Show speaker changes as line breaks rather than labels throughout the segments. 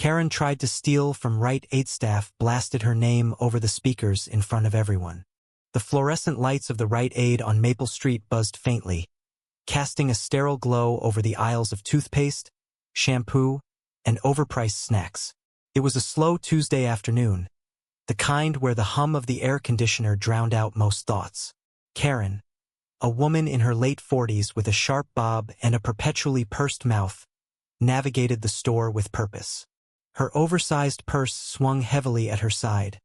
Karen tried to steal from Rite Aid staff, blasted her name over the speakers in front of everyone. The fluorescent lights of the Rite Aid on Maple Street buzzed faintly, casting a sterile glow over the aisles of toothpaste, shampoo, and overpriced snacks. It was a slow Tuesday afternoon, the kind where the hum of the air conditioner drowned out most thoughts. Karen, a woman in her late 40s with a sharp bob and a perpetually pursed mouth, navigated the store with purpose. Her oversized purse swung heavily at her side,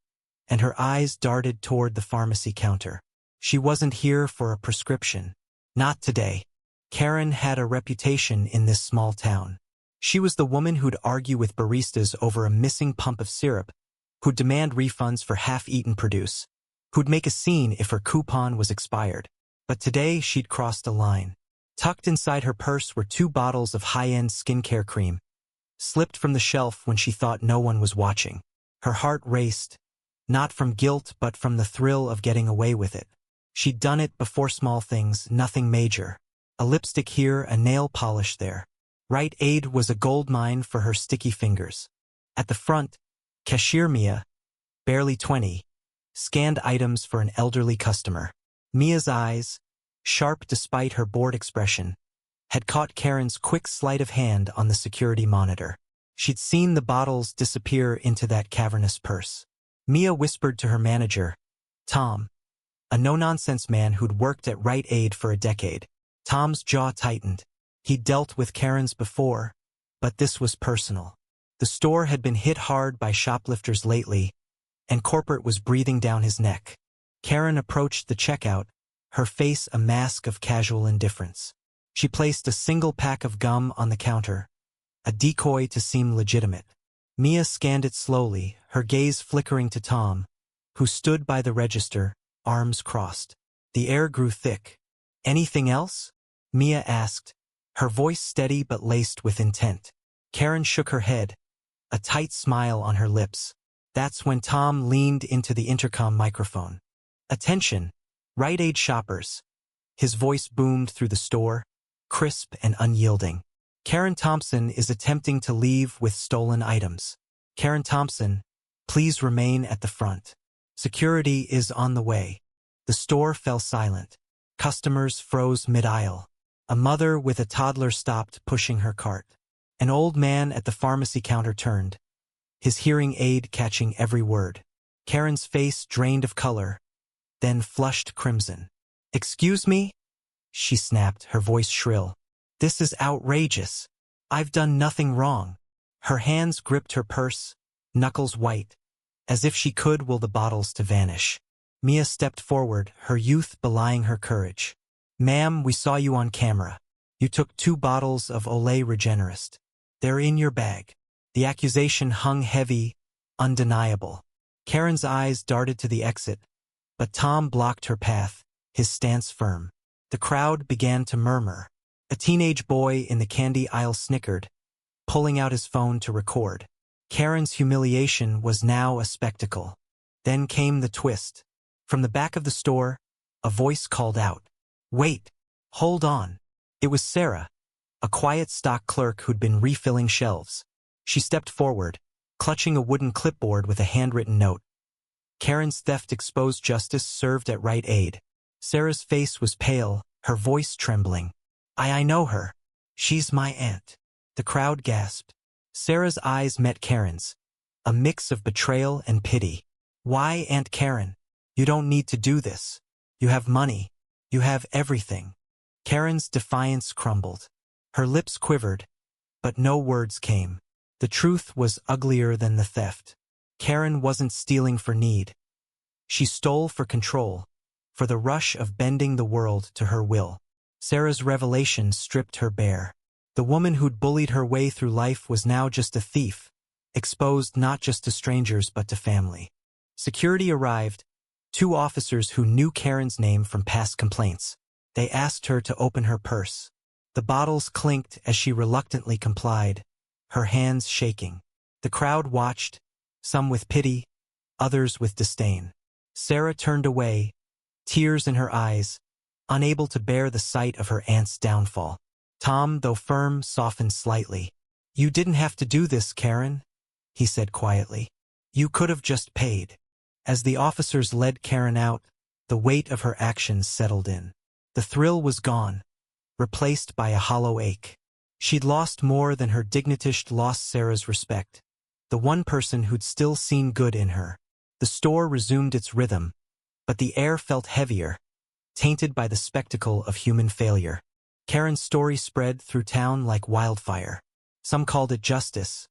and her eyes darted toward the pharmacy counter. She wasn't here for a prescription. Not today. Karen had a reputation in this small town. She was the woman who'd argue with baristas over a missing pump of syrup, who'd demand refunds for half-eaten produce, who'd make a scene if her coupon was expired. But today she'd crossed a line. Tucked inside her purse were 2 bottles of high-end skincare cream, slipped from the shelf when she thought no one was watching. Her heart raced, not from guilt but from the thrill of getting away with it. She'd done it before, small things, nothing major. A lipstick here, a nail polish there. Rite Aid was a goldmine for her sticky fingers. At the front, cashier Mia, barely 20, scanned items for an elderly customer. Mia's eyes, sharp despite her bored expression, had caught Karen's quick sleight of hand on the security monitor. She'd seen the bottles disappear into that cavernous purse. Mia whispered to her manager, Tom, a no-nonsense man who'd worked at Rite Aid for a decade. Tom's jaw tightened. He'd dealt with Karens before, but this was personal. The store had been hit hard by shoplifters lately, and corporate was breathing down his neck. Karen approached the checkout, her face a mask of casual indifference. She placed a single pack of gum on the counter, a decoy to seem legitimate. Mia scanned it slowly, her gaze flickering to Tom, who stood by the register, arms crossed. The air grew thick. Anything else? Mia asked, her voice steady but laced with intent. Karen shook her head, a tight smile on her lips. That's when Tom leaned into the intercom microphone. Attention, Rite Aid shoppers. His voice boomed through the store, crisp and unyielding. Karen Thompson is attempting to leave with stolen items. Karen Thompson, please remain at the front. Security is on the way. The store fell silent. Customers froze mid-aisle. A mother with a toddler stopped pushing her cart. An old man at the pharmacy counter turned, his hearing aid catching every word. Karen's face drained of color, then flushed crimson. Excuse me? She snapped, her voice shrill. This is outrageous. I've done nothing wrong. Her hands gripped her purse, knuckles white, as if she could will the bottles to vanish. Mia stepped forward, her youth belying her courage. Ma'am, we saw you on camera. You took 2 bottles of Olay Regenerist. They're in your bag. The accusation hung heavy, undeniable. Karen's eyes darted to the exit, but Tom blocked her path, his stance firm. The crowd began to murmur. A teenage boy in the candy aisle snickered, pulling out his phone to record. Karen's humiliation was now a spectacle. Then came the twist. From the back of the store, a voice called out, "Wait! Hold on!" It was Sarah, a quiet stock clerk who'd been refilling shelves. She stepped forward, clutching a wooden clipboard with a handwritten note. Karen's theft exposed, justice served at Rite Aid. Sarah's face was pale, her voice trembling. I know her. She's my aunt. The crowd gasped. Sarah's eyes met Karen's, a mix of betrayal and pity. Why, Aunt Karen? You don't need to do this. You have money. You have everything. Karen's defiance crumbled. Her lips quivered, but no words came. The truth was uglier than the theft. Karen wasn't stealing for need. She stole for control, for the rush of bending the world to her will. Sarah's revelation stripped her bare. The woman who'd bullied her way through life was now just a thief, exposed not just to strangers but to family. Security arrived, 2 officers who knew Karen's name from past complaints. They asked her to open her purse. The bottles clinked as she reluctantly complied, her hands shaking. The crowd watched, some with pity, others with disdain. Sarah turned away, tears in her eyes, unable to bear the sight of her aunt's downfall. Tom, though firm, softened slightly. You didn't have to do this, Karen. he said quietly. You could have just paid. As the officers led Karen out, the weight of her actions settled in. The thrill was gone, replaced by a hollow ache. She'd lost more than her dignityshed lost Sarah's respect, the one person who'd still seen good in her. The store resumed its rhythm, but the air felt heavier, tainted by the spectacle of human failure. Karen's story spread through town like wildfire. Some called it justice.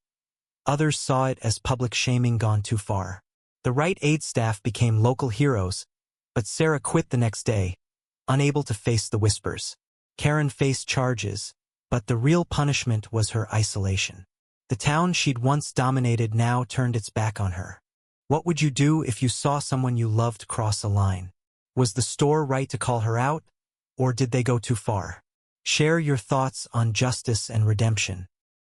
Others saw it as public shaming gone too far. The Rite Aid staff became local heroes, but Sarah quit the next day, unable to face the whispers. Karen faced charges, but the real punishment was her isolation. The town she'd once dominated now turned its back on her. What would you do if you saw someone you loved cross a line? Was the store right to call her out, or did they go too far? Share your thoughts on justice and redemption.